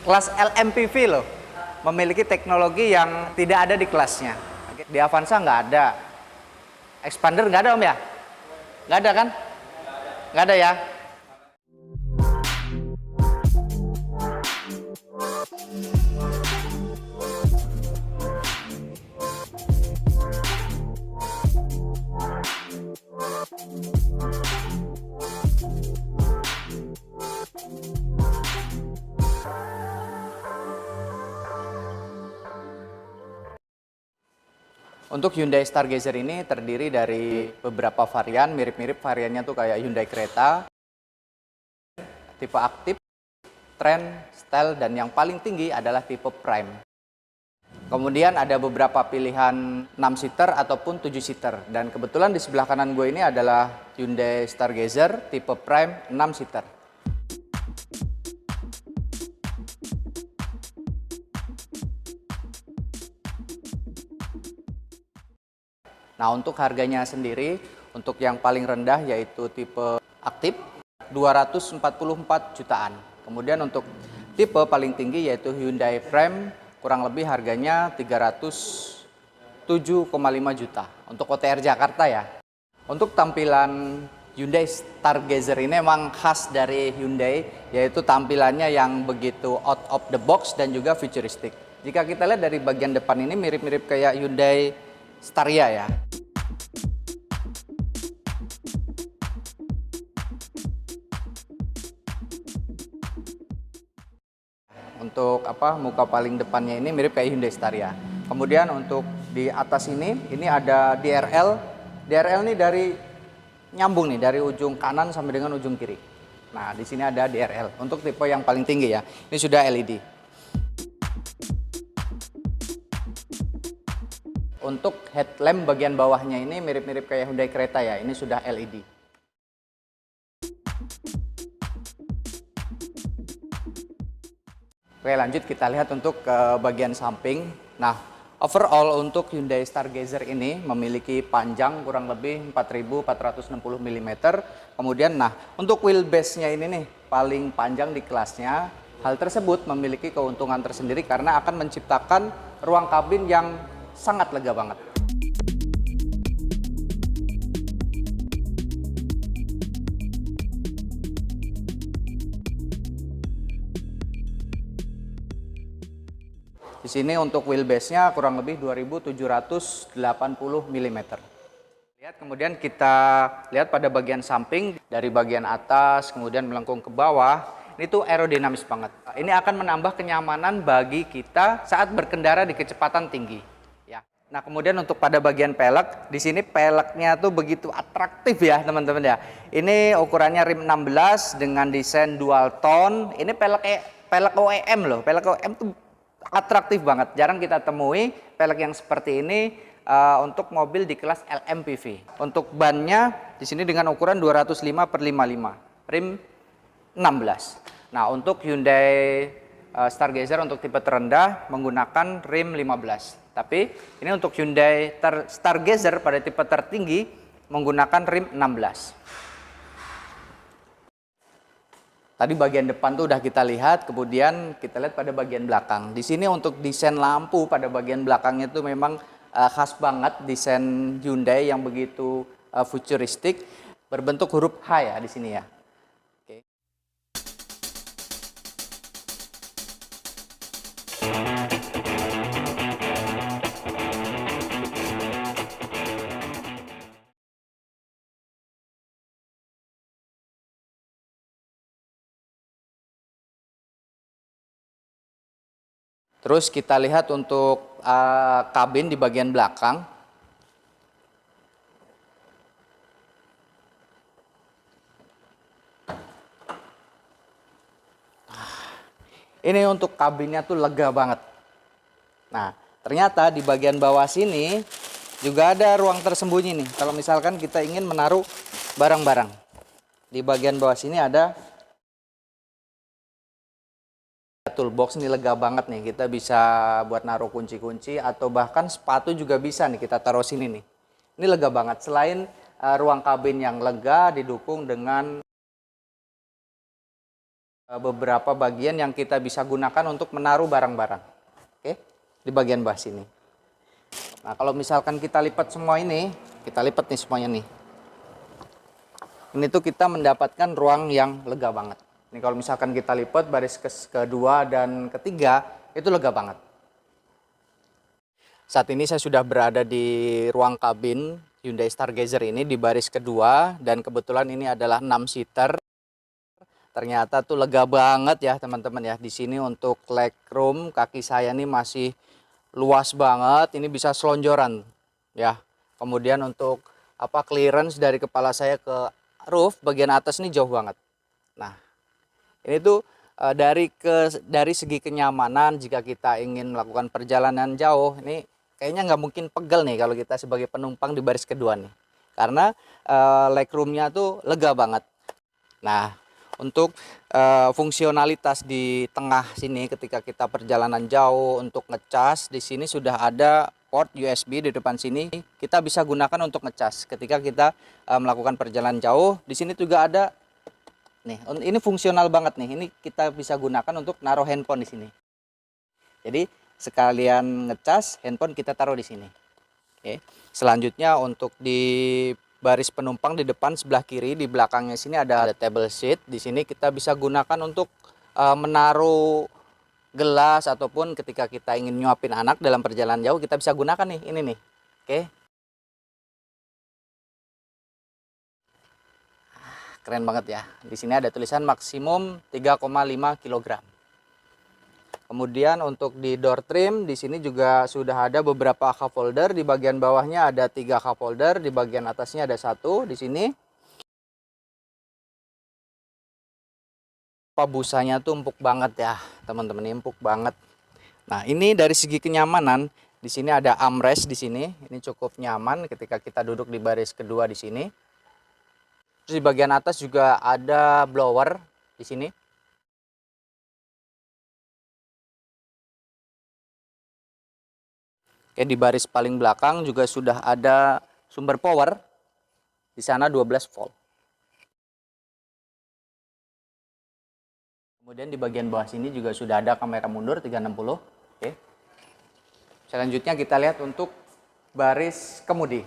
Kelas LMPV loh, memiliki teknologi yang tidak ada di kelasnya. Di Avanza nggak ada, Expander nggak ada om ya? Nggak ada kan? Nggak ada ya? Untuk Hyundai Stargazer ini terdiri dari beberapa varian, mirip-mirip variannya tuh kayak Hyundai Creta, tipe aktif, trend, style, dan yang paling tinggi adalah tipe Prime. Kemudian ada beberapa pilihan 6-seater ataupun 7-seater. Dan kebetulan di sebelah kanan gue ini adalah Hyundai Stargazer tipe Prime 6-seater. Nah, untuk harganya sendiri, untuk yang paling rendah yaitu tipe aktif 244 jutaan. Kemudian untuk tipe paling tinggi yaitu Hyundai Prime, kurang lebih harganya 307,5 juta untuk OTR Jakarta ya. Untuk tampilan Hyundai Stargazer ini memang khas dari Hyundai, yaitu tampilannya yang begitu out of the box dan juga futuristik. Jika kita lihat dari bagian depan ini mirip-mirip kayak Hyundai Staria ya. Untuk muka paling depannya ini mirip kayak Hyundai Staria. Kemudian untuk di atas ini ada DRL. DRL ini dari nyambung nih dari ujung kanan sampai dengan ujung kiri. Nah, di sini ada DRL untuk tipe yang paling tinggi ya. Ini sudah LED. Untuk headlamp bagian bawahnya ini mirip-mirip kayak Hyundai Creta ya. Ini sudah LED. Oke, lanjut kita lihat untuk ke bagian samping. Nah, overall untuk Hyundai Stargazer ini memiliki panjang kurang lebih 4.460 mm. Kemudian untuk wheelbase-nya ini nih paling panjang di kelasnya. Hal tersebut memiliki keuntungan tersendiri karena akan menciptakan ruang kabin yang sangat lega banget. Di sini untuk wheelbase-nya kurang lebih 2.780 mm. Lihat, kemudian kita lihat pada bagian samping dari bagian atas kemudian melengkung ke bawah. Ini tuh aerodinamis banget. Ini akan menambah kenyamanan bagi kita saat berkendara di kecepatan tinggi. Ya. Nah, kemudian untuk pada bagian pelek, di sini peleknya tuh begitu atraktif ya teman-teman ya. Ini ukurannya rim 16 dengan desain dual tone. Ini pelek OEM loh. Pelek OEM tuh atraktif banget. Jarang kita temui pelek yang seperti ini untuk mobil di kelas LMPV. Untuk bannya di sini dengan ukuran 205/55, rim 16. Nah, untuk Hyundai Stargazer untuk tipe terendah menggunakan rim 15. Tapi ini untuk Hyundai Stargazer pada tipe tertinggi menggunakan rim 16. Tadi bagian depan tuh udah kita lihat, kemudian kita lihat pada bagian belakang. Di sini untuk desain lampu pada bagian belakangnya itu memang khas banget, desain Hyundai yang begitu futuristik, berbentuk huruf H ya di sini ya. Oke. Terus kita lihat untuk kabin di bagian belakang. Ini untuk kabinnya tuh lega banget. Nah, ternyata di bagian bawah sini juga ada ruang tersembunyi nih. Kalau misalkan kita ingin menaruh barang-barang. Di bagian bawah sini ada toolbox, ini lega banget nih, kita bisa buat naruh kunci-kunci atau bahkan sepatu juga bisa nih kita taruh sini nih. Ini lega banget, selain ruang kabin yang lega didukung dengan beberapa bagian yang kita bisa gunakan untuk menaruh barang-barang. Oke, di bagian bawah sini. Nah, kalau misalkan kita lipat semua ini, kita lipat nih semuanya nih. Ini tuh kita mendapatkan ruang yang lega banget. Ini kalau misalkan kita lipat baris kedua dan ketiga, itu lega banget. Saat ini saya sudah berada di ruang kabin Hyundai Stargazer ini di baris kedua, dan kebetulan ini adalah 6 seater. Ternyata tuh lega banget ya teman-teman ya. Di sini untuk legroom kaki saya ini masih luas banget, ini bisa selonjoran ya. Kemudian untuk clearance dari kepala saya ke roof bagian atas ini jauh banget. Nah, ini tuh dari segi kenyamanan, jika kita ingin melakukan perjalanan jauh, ini kayaknya nggak mungkin pegel nih kalau kita sebagai penumpang di baris kedua nih, karena legroomnya tuh lega banget. Nah, untuk fungsionalitas di tengah sini ketika kita perjalanan jauh untuk ngecas, di sini sudah ada port USB di depan sini. Kita bisa gunakan untuk ngecas ketika kita melakukan perjalanan jauh. Di sini juga ada nih, ini fungsional banget nih. Ini kita bisa gunakan untuk naruh handphone di sini. Jadi sekalian ngecas, handphone kita taruh di sini. Oke. Selanjutnya untuk di baris penumpang di depan sebelah kiri, di belakangnya sini ada table seat. Di sini kita bisa gunakan untuk menaruh gelas, ataupun ketika kita ingin nyuapin anak dalam perjalanan jauh, kita bisa gunakan nih, ini nih. Oke. Keren banget ya. Di sini ada tulisan maksimum 3,5 kg. Kemudian untuk di door trim, di sini juga sudah ada beberapa cup holder. Di bagian bawahnya ada 3 cup holder, di bagian atasnya ada 1 di sini. Busanya tuh empuk banget ya, teman-teman, empuk banget. Nah, ini dari segi kenyamanan, di sini ada armrest di sini. Ini cukup nyaman ketika kita duduk di baris kedua di sini. Terus di bagian atas juga ada blower di sini. Oke, di baris paling belakang juga sudah ada sumber power. Di sana 12 volt. Kemudian di bagian bawah sini juga sudah ada kamera mundur 360. Oke. Selanjutnya kita lihat untuk baris kemudi.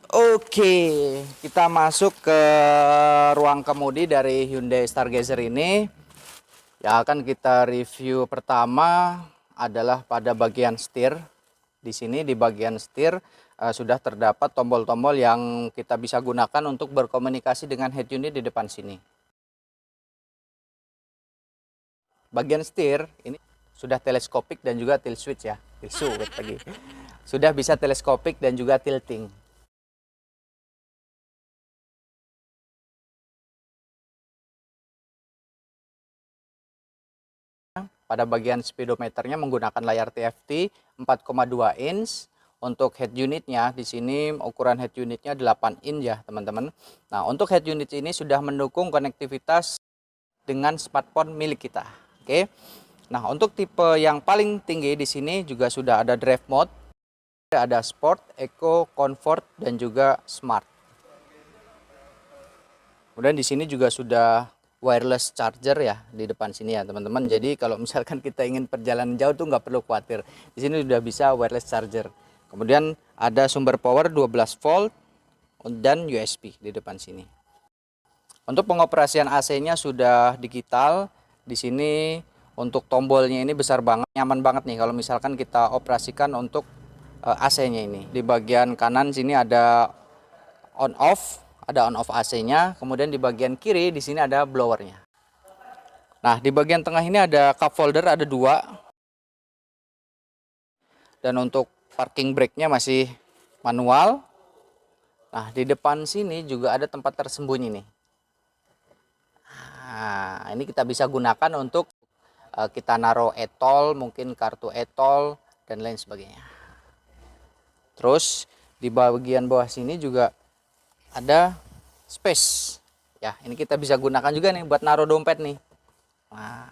Oke, kita masuk ke ruang kemudi dari Hyundai Stargazer ini. Ya, akan kita review pertama adalah pada bagian setir. Di sini di bagian setir sudah terdapat tombol-tombol yang kita bisa gunakan untuk berkomunikasi dengan head unit di depan sini. Bagian setir ini sudah teleskopik dan juga tilt switch ya, lagi. Sudah bisa teleskopik dan juga tilting. Pada bagian speedometernya menggunakan layar TFT 4,2 inch. Untuk head unitnya di sini ukuran head unitnya 8 inch ya teman-teman. Nah, untuk head unit ini sudah mendukung konektivitas dengan smartphone milik kita. Oke. Nah, untuk tipe yang paling tinggi di sini juga sudah ada drive mode, ada sport, eco, comfort, dan juga smart. Kemudian di sini juga sudah wireless charger ya di depan sini ya teman-teman. Jadi kalau misalkan kita ingin perjalanan jauh tuh nggak perlu khawatir. Di sini sudah bisa wireless charger. Kemudian ada sumber power 12 volt dan USB di depan sini. Untuk pengoperasian AC-nya sudah digital. Di sini untuk tombolnya ini besar banget, nyaman banget nih kalau misalkan kita operasikan untuk AC-nya ini. Di bagian kanan sini ada on off. Ada on off AC-nya, kemudian di bagian kiri di sini ada blowernya. Nah, di bagian tengah ini ada cup holder, ada 2. Dan untuk parking brake-nya masih manual. Nah, di depan sini juga ada tempat tersembunyi nih. Nah, ini kita bisa gunakan untuk kita naruh e-tol, mungkin kartu e-tol dan lain sebagainya. Terus di bagian bawah sini juga ada space ya, ini kita bisa gunakan juga nih buat naruh dompet nih. Nah,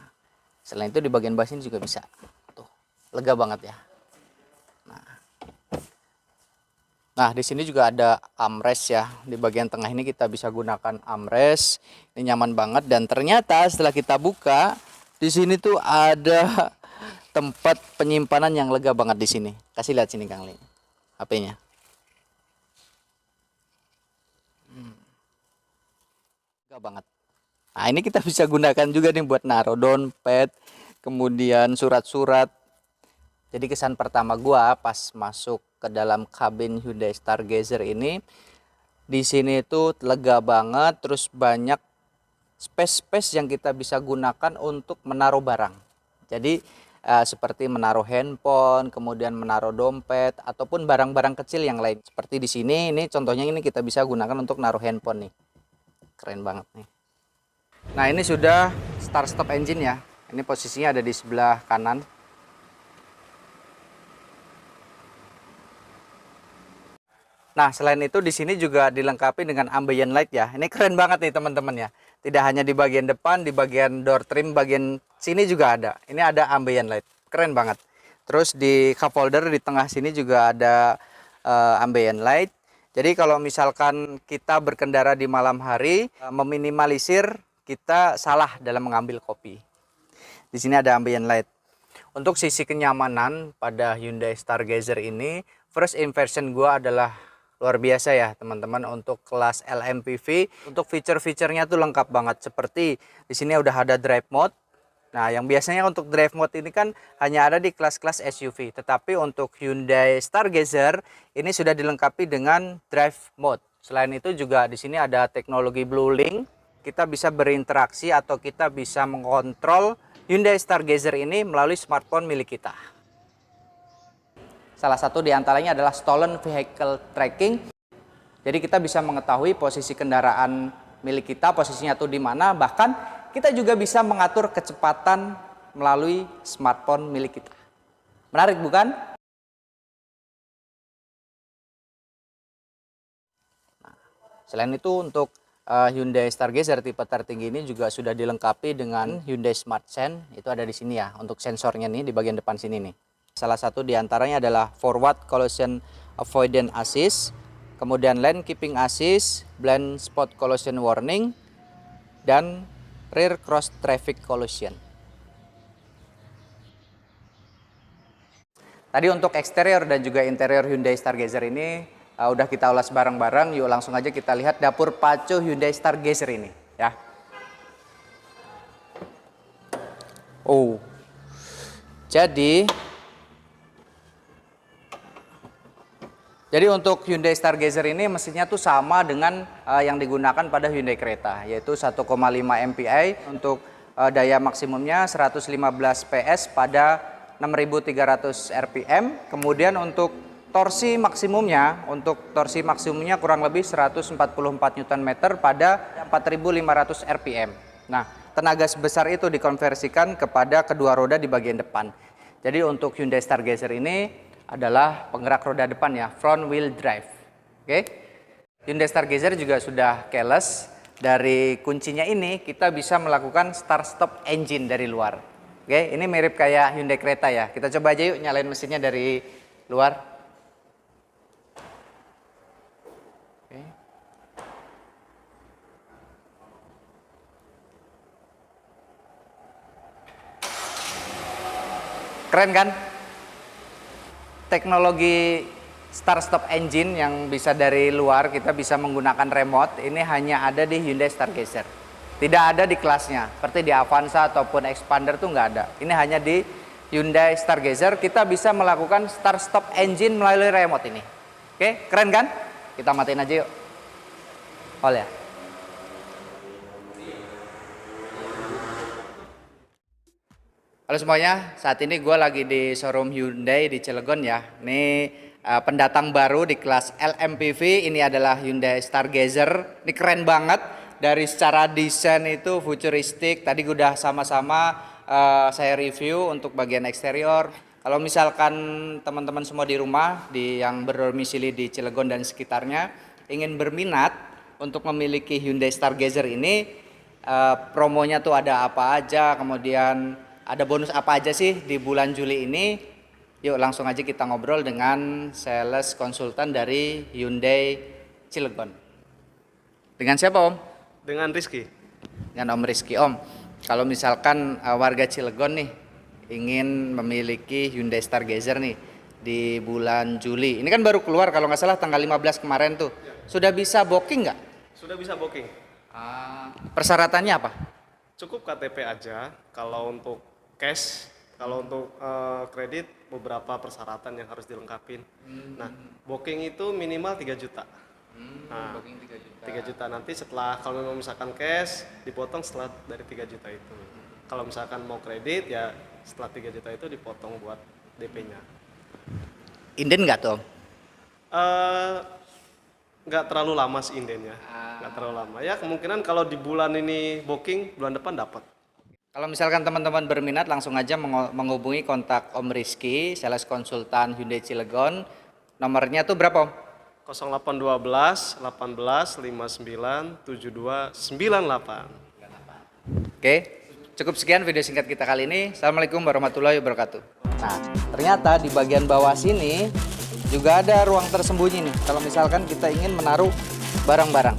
selain itu di bagian bawah sini juga bisa tuh, lega banget ya. Nah, Nah, di sini juga ada armrest ya. Di bagian tengah ini kita bisa gunakan armrest. Ini nyaman banget dan ternyata setelah kita buka, di sini tuh ada tempat penyimpanan yang lega banget di sini. Kasih lihat sini Kang Li, HP-nya. Lega banget. Nah, ini kita bisa gunakan juga nih buat naruh dompet, kemudian surat-surat. Jadi kesan pertama gua pas masuk ke dalam kabin Hyundai Stargazer ini, di sini tuh lega banget, terus banyak space yang kita bisa gunakan untuk menaruh barang. Jadi seperti menaruh handphone, kemudian menaruh dompet ataupun barang-barang kecil yang lain. Seperti di sini, ini contohnya ini kita bisa gunakan untuk naruh handphone nih. Keren banget nih. Nah, ini sudah start stop engine ya. Ini posisinya ada di sebelah kanan. Nah, selain itu di sini juga dilengkapi dengan ambient light ya. Ini keren banget nih teman-teman ya. Tidak hanya di bagian depan, di bagian door trim, bagian sini juga ada. Ini ada ambient light. Keren banget. Terus di cup holder di tengah sini juga ada ambient light. Jadi kalau misalkan kita berkendara di malam hari, meminimalisir kita salah dalam mengambil kopi. Di sini ada ambient light. Untuk sisi kenyamanan pada Hyundai Stargazer ini, first impression gua adalah luar biasa ya teman-teman. Untuk kelas LMPV, untuk fitur-fiturnya tuh lengkap banget. Seperti di sini udah ada drive mode. Nah, yang biasanya untuk drive mode ini kan hanya ada di kelas-kelas SUV. Tetapi untuk Hyundai Stargazer ini sudah dilengkapi dengan drive mode. Selain itu juga di sini ada teknologi Blue Link. Kita bisa berinteraksi atau kita bisa mengontrol Hyundai Stargazer ini melalui smartphone milik kita. Salah satu diantaranya adalah Stolen Vehicle Tracking. Jadi kita bisa mengetahui posisi kendaraan milik kita, posisinya tuh di mana. Bahkan kita juga bisa mengatur kecepatan melalui smartphone milik kita. Menarik bukan? Nah, selain itu untuk Hyundai Stargazer tipe tertinggi ini juga sudah dilengkapi dengan Hyundai Smart Sense. Itu ada di sini ya, untuk sensornya nih di bagian depan sini nih. Salah satu diantaranya adalah Forward Collision Avoidance Assist, kemudian Lane Keeping Assist, Blind Spot Collision Warning, dan Rear Cross Traffic Collision. Tadi untuk eksterior dan juga interior Hyundai Stargazer ini udah kita ulas bareng-bareng. Yuk langsung aja kita lihat dapur pacu Hyundai Stargazer ini ya. Oh, Jadi untuk Hyundai Stargazer ini mesinnya tuh sama dengan yang digunakan pada Hyundai Creta, yaitu 1,5 MPI untuk daya maksimumnya 115 PS pada 6.300 RPM. Kemudian untuk torsi maksimumnya kurang lebih 144 Nm pada 4.500 RPM. Nah, tenaga sebesar itu dikonversikan kepada kedua roda di bagian depan. Jadi untuk Hyundai Stargazer ini adalah penggerak roda depan ya, front wheel drive. Oke. Hyundai Stargazer juga sudah keyless. Dari kuncinya ini kita bisa melakukan start stop engine dari luar. Oke, ini mirip kayak Hyundai Creta ya. Kita coba aja yuk nyalain mesinnya dari luar. Oke. Keren kan? Teknologi start stop engine yang bisa dari luar, kita bisa menggunakan remote, ini hanya ada di Hyundai Stargazer. Tidak ada di kelasnya, seperti di Avanza ataupun Expander tuh nggak ada. Ini hanya di Hyundai Stargazer, kita bisa melakukan start stop engine melalui remote ini. Oke, keren kan? Kita matiin aja yuk. Hold ya. Halo semuanya, saat ini gue lagi di showroom Hyundai di Cilegon ya. Ini pendatang baru di kelas LMPV, ini adalah Hyundai Stargazer. Ini keren banget, dari secara desain itu futuristik. Tadi udah sama-sama saya review untuk bagian eksterior. Kalau misalkan teman-teman semua di rumah, yang berdomisili di Cilegon dan sekitarnya, ingin berminat untuk memiliki Hyundai Stargazer ini, promonya tuh ada apa aja, kemudian ada bonus apa aja sih di bulan Juli ini? Yuk langsung aja kita ngobrol dengan sales konsultan dari Hyundai Cilegon. Dengan siapa Om? Dengan Rizky. Dengan Om Rizky. Om, kalau misalkan warga Cilegon nih ingin memiliki Hyundai Stargazer nih di bulan Juli. Ini kan baru keluar kalau nggak salah tanggal 15 kemarin tuh. Ya. Sudah bisa booking nggak? Sudah bisa booking. Persyaratannya apa? Cukup KTP aja. Kalau untuk cash, kalau untuk kredit beberapa persyaratan yang harus dilengkapin. Nah, booking itu minimal 3 juta. Nah, booking 3 juta. 3 juta nanti setelah kalau memang misalkan cash dipotong setelah dari 3 juta itu. Kalau misalkan mau kredit ya setelah 3 juta itu dipotong buat DP-nya. Inden nggak tuh? Nggak terlalu lama sih indennya. Nggak terlalu lama. Ya kemungkinan kalau di bulan ini booking, bulan depan dapat. Kalau misalkan teman-teman berminat langsung aja menghubungi kontak Om Rizky, sales konsultan Hyundai Cilegon. Nomornya tuh berapa Om? 0812 18 59 72 98. Oke, cukup sekian video singkat kita kali ini. Assalamualaikum warahmatullahi wabarakatuh. Nah, ternyata di bagian bawah sini juga ada ruang tersembunyi nih. Kalau misalkan kita ingin menaruh barang-barang.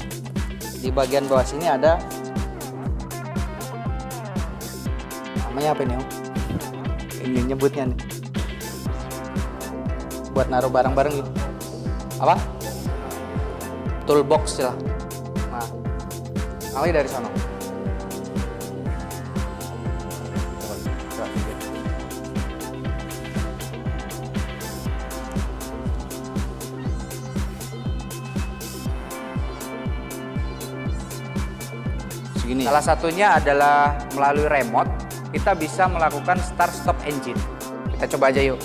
Di bagian bawah sini ada, namanya apa ini Om? Ini nyebutnya nih. Buat naruh barang-barang gitu. Apa? Toolbox lah. Nah, awalnya dari sana. Segini. Salah satunya adalah melalui remote kita bisa melakukan start stop engine. Kita coba aja yuk.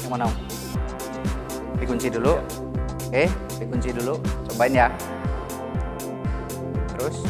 Yang mana Om? Dikunci dulu. Oke, dikunci dulu. Cobain ya. Terus